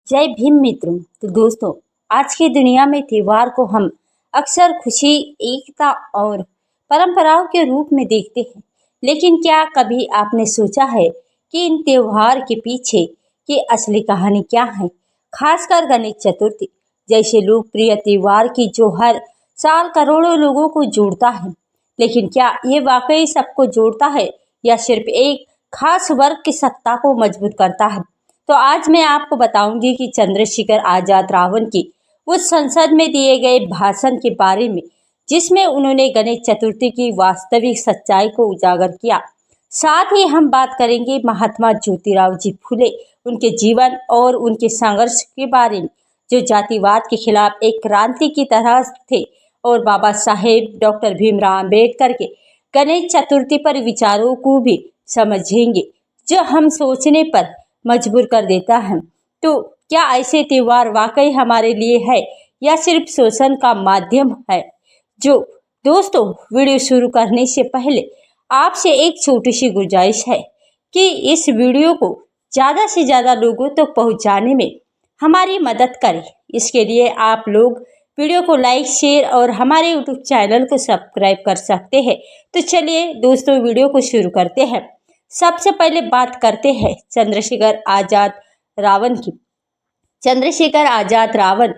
जय भीम मित्रों। तो दोस्तों, आज की दुनिया में त्योहार को हम अक्सर खुशी, एकता और परंपराओं के रूप में देखते हैं। लेकिन क्या कभी आपने सोचा है कि इन त्योहार के पीछे की असली कहानी क्या है? खासकर गणेश चतुर्थी जैसे लोकप्रिय त्योहार की जो हर साल करोड़ों लोगों को जोड़ता है। लेकिन क्या ये वाकई सबको जोड़ता है या सिर्फ एक खास वर्ग की सत्ता को मजबूत करता है? तो आज मैं आपको बताऊंगी कि चंद्रशेखर आजाद रावण की उस संसद में दिए गए भाषण के बारे में जिसमें उन्होंने गणेश चतुर्थी की वास्तविक सच्चाई को उजागर किया। साथ ही हम बात करेंगे महात्मा ज्योतिराव जी फुले, उनके जीवन और उनके संघर्ष के बारे में जो जातिवाद के खिलाफ एक क्रांति की तरह थे, और बाबा साहेब डॉक्टर भीमराव अम्बेडकर के गणेश चतुर्थी पर विचारों को भी समझेंगे जो हम सोचने पर मजबूर कर देता है। तो क्या ऐसे त्योहार वाकई हमारे लिए है या सिर्फ शोषण का माध्यम है? जो दोस्तों, वीडियो शुरू करने से पहले आपसे एक छोटी सी गुजारिश है कि इस वीडियो को ज़्यादा से ज़्यादा लोगों तक तो पहुंचाने में हमारी मदद करें। इसके लिए आप लोग वीडियो को लाइक, शेयर और हमारे यूट्यूब चैनल को सब्सक्राइब कर सकते हैं। तो चलिए दोस्तों, वीडियो को शुरू करते हैं। सबसे पहले बात करते हैं चंद्रशेखर आजाद रावण की। चंद्रशेखर आजाद रावण,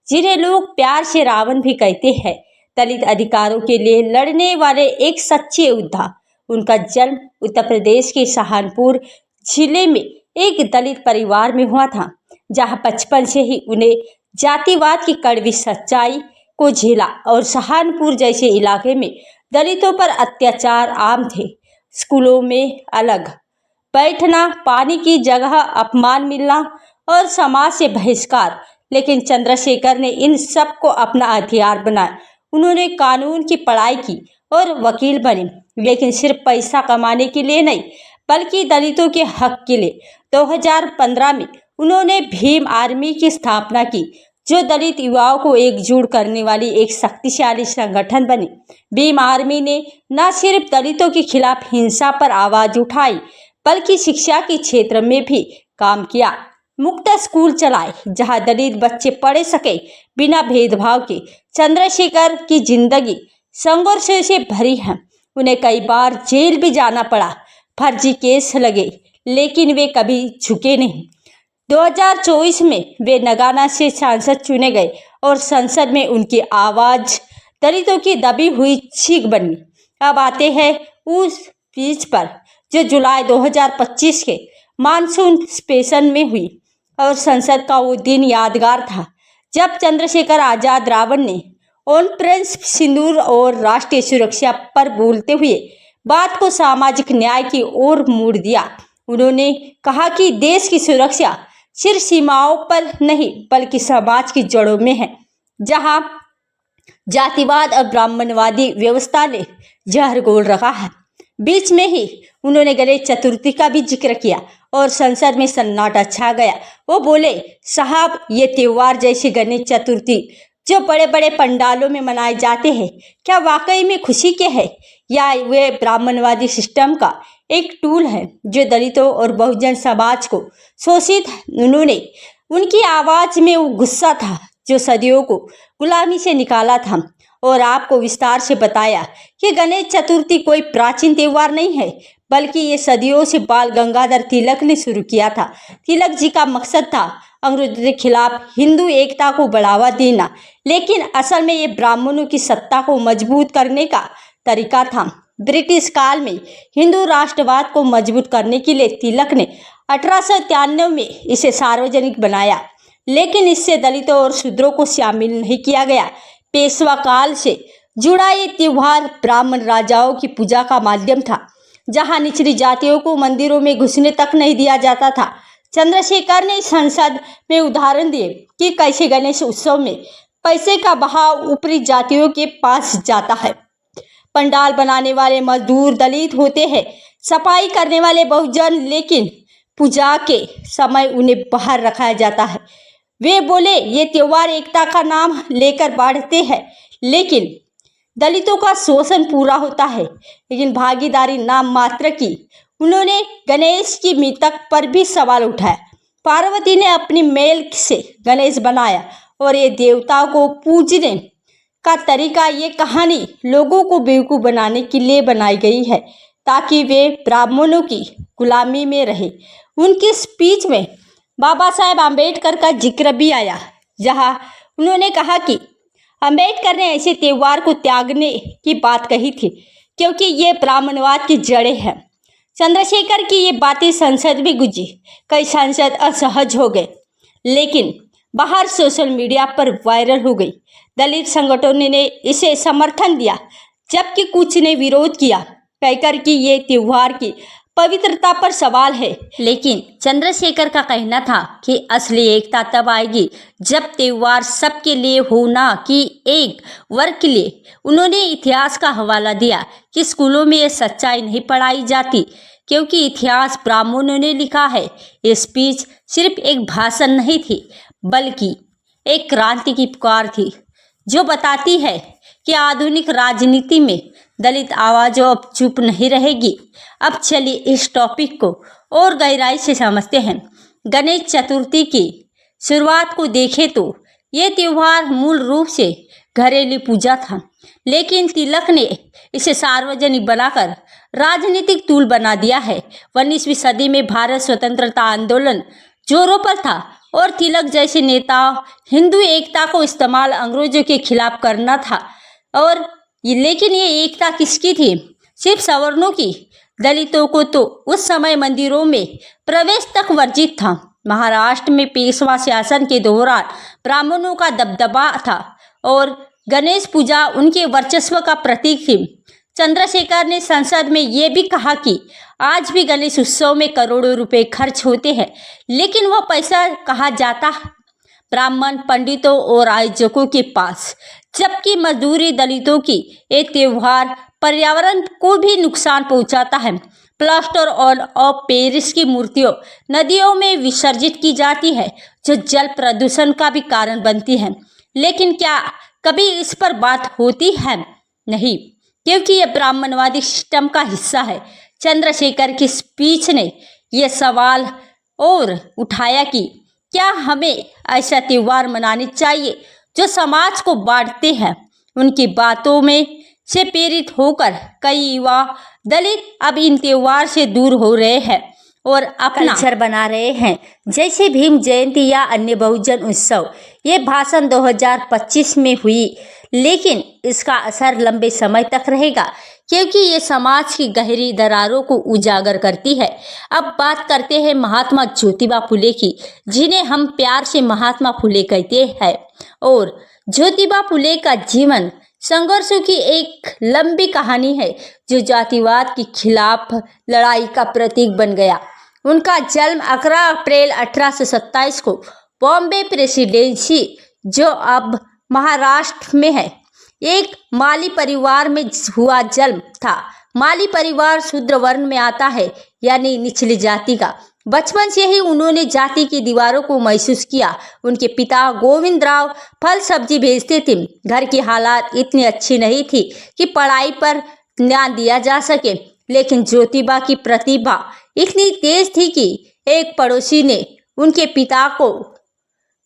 जिन्हें लोग प्यार से रावण भी कहते हैं, दलित अधिकारों के लिए लड़ने वाले एक सच्चे योद्धा। उनका जन्म उत्तर प्रदेश के सहारनपुर जिले में एक दलित परिवार में हुआ था, जहां बचपन से ही उन्हें जातिवाद की कड़वी सच्चाई को झेला और सहारनपुर जैसे इलाके में दलितों पर अत्याचार आम थे। स्कूलों में अलग बैठना, पानी की जगह अपमान मिलना और समाज से बहिष्कार, लेकिन चंद्रशेखर ने इन सब को अपना हथियार बनाया। उन्होंने कानून की पढ़ाई की और वकील बने, लेकिन सिर्फ पैसा कमाने के लिए नहीं बल्कि दलितों के हक के लिए। 2015 में उन्होंने भीम आर्मी की स्थापना की, जो दलित युवाओं को एकजुट करने वाली एक शक्तिशाली संगठन बनी। भीम आर्मी ने न सिर्फ दलितों के खिलाफ हिंसा पर आवाज उठाई बल्कि शिक्षा के क्षेत्र में भी काम किया। मुक्त स्कूल चलाए जहां दलित बच्चे पढ़ सके बिना भेदभाव के। चंद्रशेखर की जिंदगी संघर्षों से भरी है। उन्हें कई बार जेल भी जाना पड़ा, फर्जी केस लगे, लेकिन वे कभी झुके नहीं। 2024 में वे नगाना से सांसद चुने गए और संसद में उनकी आवाज दलितों की दबी हुई चीख बनी। अब आते हैं उस स्पीच पर जो जुलाई 2025 के मानसून सेशन में हुई, और संसद का वो दिन यादगार था जब चंद्रशेखर आजाद रावण ने ऑपरेशन सिंदूर और राष्ट्रीय सुरक्षा पर बोलते हुए बात को सामाजिक न्याय की ओर मोड़ दिया। उन्होंने कहा कि देश की सुरक्षा सिर्फ सीमाओं पर नहीं बल्कि समाज की जड़ों में है, जहां जातिवाद और ब्राह्मणवादी व्यवस्था ने जहर घोल रखा है। बीच में ही उन्होंने गणेश चतुर्थी का भी जिक्र किया और संसद में सन्नाटा छा गया। वो बोले, साहब, ये त्योहार जैसे गणेश चतुर्थी जो बड़े बड़े पंडालों में मनाए जाते हैं, क्या वाकई में खुशी के हैं या वे ब्राह्मणवादी सिस्टम का एक टूल है जो दलितों और बहुजन समाज को शोषित? उन्होंने उनकी आवाज में वो गुस्सा था जो सदियों को गुलामी से निकाला था, और आपको विस्तार से बताया कि गणेश चतुर्थी कोई प्राचीन त्योहार नहीं है बल्कि ये सदियों से बाल गंगाधर तिलक ने शुरू किया था। तिलक जी का मकसद था अंग्रेजों के खिलाफ हिंदू एकता को बढ़ावा देना, लेकिन असल में ये ब्राह्मणों की सत्ता को मजबूत करने का तरीका था। ब्रिटिश काल में हिंदू राष्ट्रवाद को मजबूत करने के लिए तिलक ने 1893 में इसे सार्वजनिक बनाया, लेकिन इससे दलितों और शूद्रों को शामिल नहीं किया गया। पेशवा काल से जुड़ा ये त्योहार ब्राह्मण राजाओं की पूजा का माध्यम था, जहां निचली जातियों को मंदिरों में घुसने तक नहीं दिया जाता था। चंद्रशेखर ने संसद में उदाहरण दिए कि कैसे गणेश उत्सव में पैसे का बहाव ऊपरी जातियों के पास जाता है। पंडाल बनाने वाले मजदूर दलित होते हैं, सफाई करने वाले बहुजन, लेकिन पूजा के समय उन्हें बाहर रखा जाता है। वे बोले, ये त्योहार एकता का नाम लेकर बांटते हैं, लेकिन दलितों का शोषण पूरा होता है, लेकिन भागीदारी नाम मात्र की। उन्होंने गणेश की मृतक पर भी सवाल उठाया। पार्वती ने अपनी मेल से गणेश बनाया और ये देवताओं को पूजने का तरीका, ये कहानी लोगों को बेवकूफ़ बनाने के लिए बनाई गई है ताकि वे ब्राह्मणों की गुलामी में रहे। उनकी स्पीच में बाबा साहेब आम्बेडकर का जिक्र भी आया, जहां उन्होंने कहा कि आम्बेडकर ने ऐसे त्यौहार को त्यागने की बात कही थी क्योंकि ये ब्राह्मणवाद की जड़ें हैं। चंद्रशेखर की ये बातें संसद में गुंजी। कई सांसद असहज हो गए, लेकिन बाहर सोशल मीडिया पर वायरल हो गई। दलित संगठनों ने इसे समर्थन दिया, जबकि कुछ ने विरोध किया, कहकर कि ये त्योहार की पवित्रता पर सवाल है। लेकिन चंद्रशेखर का कहना था कि असली एकता तब आएगी जब त्योहार सबके लिए हो, ना कि एक वर्ग के लिए। उन्होंने इतिहास का हवाला दिया कि स्कूलों में ये सच्चाई नहीं पढ़ाई जाती क्योंकि इतिहास ब्राह्मणों ने लिखा है। ये स्पीच सिर्फ एक भाषण नहीं थी, बल्कि एक क्रांति की पुकार थी जो बताती है कि आधुनिक राजनीति में दलित आवाज़ों अब चुप नहीं रहेगी। अब चलिए इस टॉपिक को और गहराई से समझते हैं। गणेश चतुर्थी की शुरुआत को देखें तो ये त्यौहार मूल रूप से घरेलू पूजा था, लेकिन तिलक ने इसे सार्वजनिक बनाकर राजनीतिक टूल बना दिया है। 19वीं सदी में भारत स्वतंत्रता आंदोलन जोरों पर था और तिलक जैसे नेता हिंदू एकता को इस्तेमाल अंग्रेजों के खिलाफ करना था। लेकिन ये एकता किसकी थी? सिर्फ सवर्णों की। दलितों को तो उस समय मंदिरों में प्रवेश तक वर्जित था। महाराष्ट्र में पेशवा शासन के दौरान ब्राह्मणों का दबदबा था और गणेश पूजा उनके वर्चस्व का प्रतीक थी। चंद्रशेखर ने संसद में ये भी कहा कि आज भी गणेश उत्सव में करोड़ों रुपए खर्च होते हैं, लेकिन वह पैसा कहाँ जाता? ब्राह्मण पंडितों और आयोजकों के पास, जबकि मजदूरी दलितों की। ये त्योहार पर्यावरण को भी नुकसान पहुंचाता है। प्लास्टर ऑफ पेरिस की मूर्तियों नदियों में विसर्जित की जाती है, जो जल प्रदूषण का भी कारण बनती है। लेकिन क्या कभी इस पर बात होती है? नहीं, क्योंकि यह ब्राह्मणवादी सिस्टम का हिस्सा है। चंद्रशेखर की स्पीच ने यह सवाल और उठाया कि क्या हमें ऐसा त्यौहार मनाने चाहिए जो समाज को बांटते हैं। उनकी बातों में से प्रेरित होकर कई युवा दलित अब इन त्योहार से दूर हो रहे हैं और अपना कल्चर बना रहे हैं, जैसे भीम जयंती या अन्य बहुजन उत्सव। ये भाषण 2025 में हुई, लेकिन इसका असर लंबे समय तक रहेगा क्योंकि ये समाज की गहरी दरारों को उजागर करती है। अब बात करते हैं महात्मा ज्योतिबा फुले की, जिन्हें हम प्यार से महात्मा फुले कहते हैं। और ज्योतिबा फुले का जीवन संघर्षों की एक लंबी कहानी है जो जातिवाद के खिलाफ लड़ाई का प्रतीक बन गया। उनका जन्म 11 अप्रैल 1827 को बॉम्बे प्रेसिडेंसी, जो अब महाराष्ट्र में है, एक माली परिवार में हुआ जन्म था। माली परिवार शूद्र वर्ण में आता है, यानी निचली जाति का। बचपन से ही उन्होंने जाति की दीवारों को महसूस किया। उनके पिता गोविंदराव फल सब्जी बेचते थे। घर की हालात इतनी अच्छी नहीं थी कि पढ़ाई पर ध्यान दिया जा सके, लेकिन ज्योतिबा की प्रतिभा इतनी तेज थी कि एक पड़ोसी ने उनके पिता को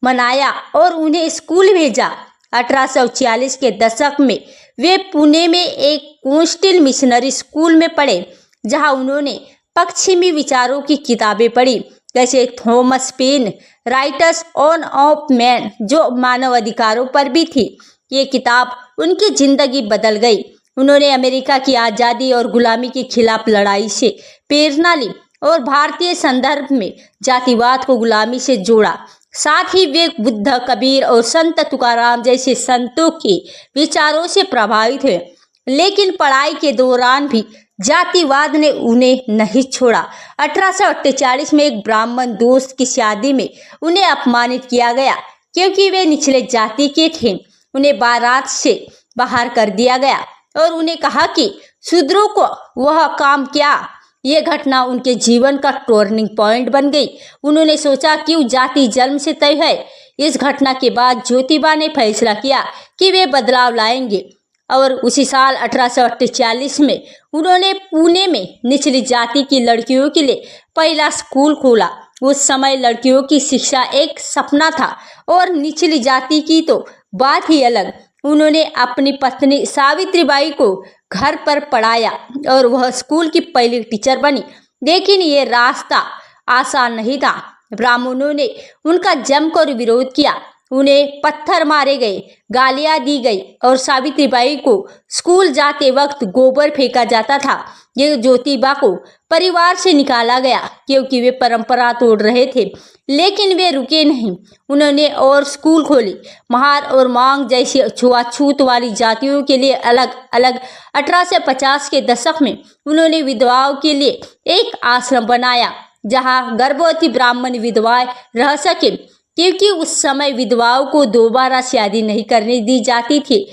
मनाया और उन्हें स्कूल भेजा। 1840 के दशक में वे पुणे में एक कोस्टल मिशनरी स्कूल में पढ़े, जहां उन्होंने पश्चिमी विचारों की किताबें पढ़ी, जैसे Thomas pen writers on off man, जो मानव अधिकारों पर भी थी। ये किताब उनकी जिंदगी बदल गई। उन्होंने अमेरिका की आज़ादी और गुलामी के खिलाफ लड़ाई से प्रेरणा ली और भारतीय संदर्भ में जातिवाद को गुलामी से जोड़ा। साथ ही वे बुद्ध, कबीर और संत तुकाराम जैसे संतों के विचारों से प्रभावित हुए, लेकिन पढ़ाई के दौरान भी जातिवाद ने उन्हें नहीं छोड़ा। 1848 में एक ब्राह्मण दोस्त की शादी में उन्हें अपमानित किया गया क्योंकि वे निचले जाति के थे। उन्हें बारात से बाहर कर दिया गया और उन्हें कहा कि शूद्रों को वह काम क्या। ये घटना उनके जीवन का टर्निंग पॉइंट बन गई। उन्होंने सोचा कि जाति जन्म से तय है। इस घटना के बाद ज्योतिबा ने फैसला किया कि वे बदलाव लाएंगे और उसी साल 1848 में उन्होंने पुणे में निचली जाति की लड़कियों के लिए पहला स्कूल खोला। उस समय लड़कियों की शिक्षा एक सपना था और निचली जाति की तो बात ही अलग। उन्होंने अपनी पत्नी सावित्रीबाई को घर पर पढ़ाया और वह स्कूल की पहली टीचर बनी। लेकिन ये रास्ता आसान नहीं था। ब्राह्मणों ने उनका जमकर विरोध किया, उन्हें पत्थर मारे गए, गालियां दी गई और सावित्रीबाई को स्कूल जाते वक्त गोबर फेंका जाता था। ये ज्योतिबा को परिवार से निकाला गया क्योंकि वे परंपरा तोड़ रहे थे, लेकिन वे रुके नहीं। उन्होंने और स्कूल खोली। महार और मांग जैसी छुआछूत वाली जातियों के लिए अलग अलग 1850 के दशक में उन्होंने विधवाओं के लिए एक आश्रम बनाया जहां गर्भवती ब्राह्मण विधवाएं रह सके, क्योंकि उस समय विधवाओं को दोबारा शादी नहीं करने दी जाती थी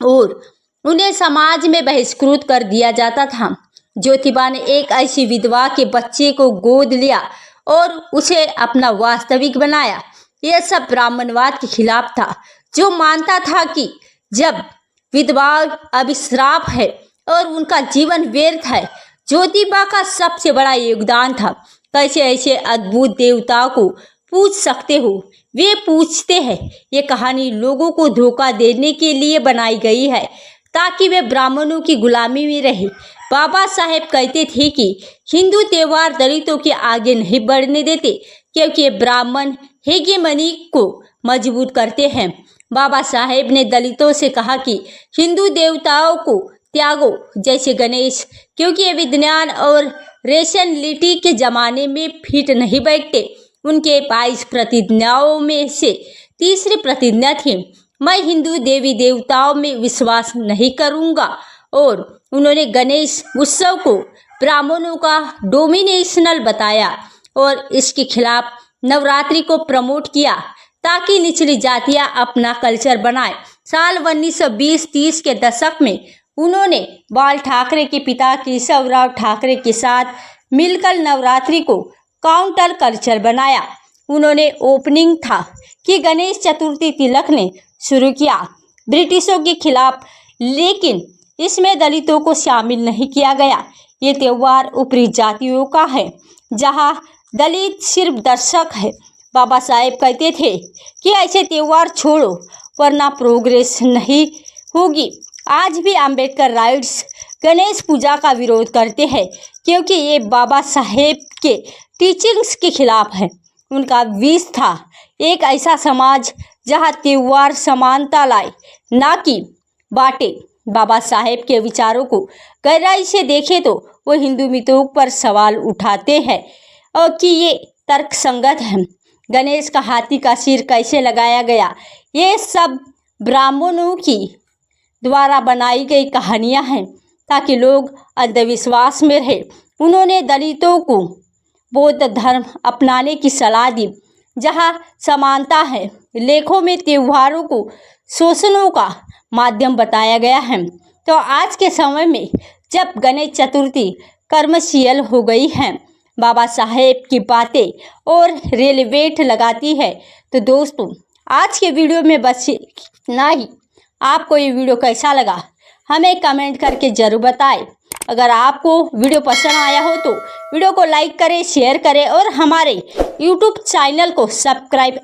और उन्हें समाज में बहिष्कृत कर दिया जाता था। ज्योतिबा ने एक ऐसी विधवा के बच्चे को गोद लिया और उसे अपना वास्तविक बनाया। यह सब ब्राह्मणवाद के खिलाफ था, जो मानता था कि जब विधवा अभिश्राप है और उनका जीवन व्यर्थ है। ज्योतिबा का सबसे बड़ा योगदान था कैसे ऐसे अद्भुत देवताओं को पूछ सकते हो। वे पूछते हैं। ये कहानी लोगों को धोखा देने के लिए बनाई गई है ताकि वे ब्राह्मणों की गुलामी में रहे। बाबा साहेब कहते थे कि हिंदू त्योहार दलितों के आगे नहीं बढ़ने देते क्योंकि ब्राह्मण हेगेमनी को मजबूत करते हैं। बाबा साहेब ने दलितों से कहा कि हिंदू देवताओं को त्यागो, जैसे गणेश, क्योंकि ये विज्ञान और रेशनलिटी के जमाने में फिट नहीं बैठते। उनके 22 प्रतिज्ञाओं में से तीसरी प्रतिज्ञा थी, मैं हिंदू देवी देवताओं में विश्वास नहीं करूंगा। और उन्होंने गणेश उत्सव को ब्राह्मणों का डोमिनेशनल बताया और इसके खिलाफ नवरात्रि को प्रमोट किया ताकि निचली जातियां अपना कल्चर बनाए। साल 1920-30 के दशक में उन्होंने बाल ठाकरे के पिता केशवराव ठाकरे के साथ मिलकर नवरात्रि को काउंटर कल्चर बनाया। उन्होंने ओपनिंग था कि गणेश चतुर्थी तिलक ने शुरू किया ब्रिटिशों के खिलाफ, लेकिन इसमें दलितों को शामिल नहीं किया गया। ये त्यौहार ऊपरी जातियों का है जहां दलित सिर्फ दर्शक है। बाबा साहेब कहते थे कि ऐसे त्यौहार छोड़ो वरना प्रोग्रेस नहीं होगी। आज भी अंबेडकर राइट्स गणेश पूजा का विरोध करते हैं क्योंकि ये बाबा साहेब के टीचिंग्स के खिलाफ है। उनका विश था एक ऐसा समाज जहां त्योहार समानता लाए, ना कि बांटे। बाबा साहेब के विचारों को गहराई से देखें तो वो हिंदू मितों पर सवाल उठाते हैं और कि ये तर्कसंगत है। गणेश का हाथी का सिर कैसे लगाया गया, ये सब ब्राह्मणों की द्वारा बनाई गई कहानियां हैं ताकि लोग अंधविश्वास में रहे। उन्होंने दलितों को बौद्ध धर्म अपनाने की सलाह दी जहां समानता है। लेखों में त्योहारों को शोषणों का माध्यम बताया गया है। तो आज के समय में जब गणेश चतुर्थी कमर्शियल हो गई है, बाबा साहेब की बातें और रेलिवेंट लगाती है। तो दोस्तों, आज के वीडियो में बस इतना ही। आपको ये वीडियो कैसा लगा हमें कमेंट करके ज़रूर बताएं। अगर आपको वीडियो पसंद आया हो तो वीडियो को लाइक करें, शेयर करें और हमारे YouTube चैनल को सब्सक्राइब